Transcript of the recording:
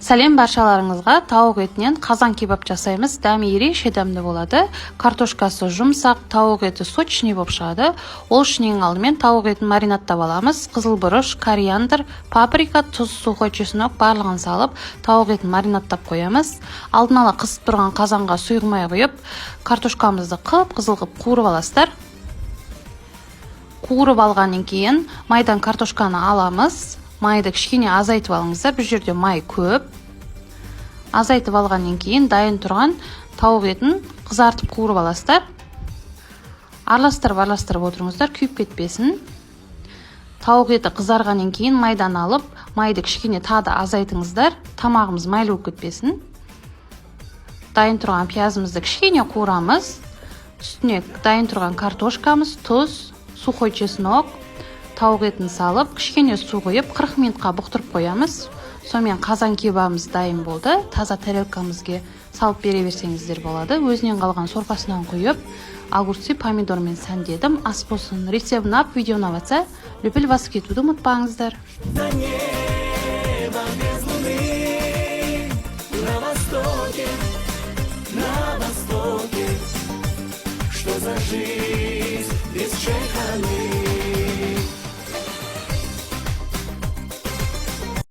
Сәлем баршаларыңызға. Тауық етінен қазан кебап жасаймыз. Дәмі ерекше дәмді болады. Картошкасы жұмсақ, тауық еті сочный болып шығады. Ол үшін ең алдымен тауық етін маринадтап аламыз. Қызыл бұрыш, кориандр, паприка, тұз, сухой чеснок барлығын салып, тауық етін маринадтап қоямыз. Алдын ала қысып тұрған қазанға сұйылмай құйып, картошкамызды қып-қызыл қып қуырып аласыздар. Қуырып алғаннан кейін майдан картошканы аламыз. Майды кішкене азайтып алыңыздар. Бұл жерде май көп. Азайтып алғаннан кейін дайын тұрған тауық етін қызартып қуырып аласыздар. Араластырып отырыңыздар, күйіп кетпесін. Тауық еті қызарғаннан кейін майдан алып, майды кішкене тағы азайтыңыздар. Тамағымыз майлы болып кетпесін. Дайын тұрған пиязымызды кішкене қуырамыз. Үстіне дайын тұрған картошкамыз, тұз, сухой чеснок, тауық етін салып, кішкене су құйып, 40 минутқа бұқтырып қоямыз. Сонымен қазан кебабымыз дайын болды. Таза тарелкамызге салып бере берсеңіздер болады. Өзінен қалған сорпасынан құйып, огурцы, помидормен сәндедім. Ас болсын. Рецебін ап, видео ұнаватса, лүпіл басып кетуді ұмытпаңыздар. Что за жизнь без чайханы?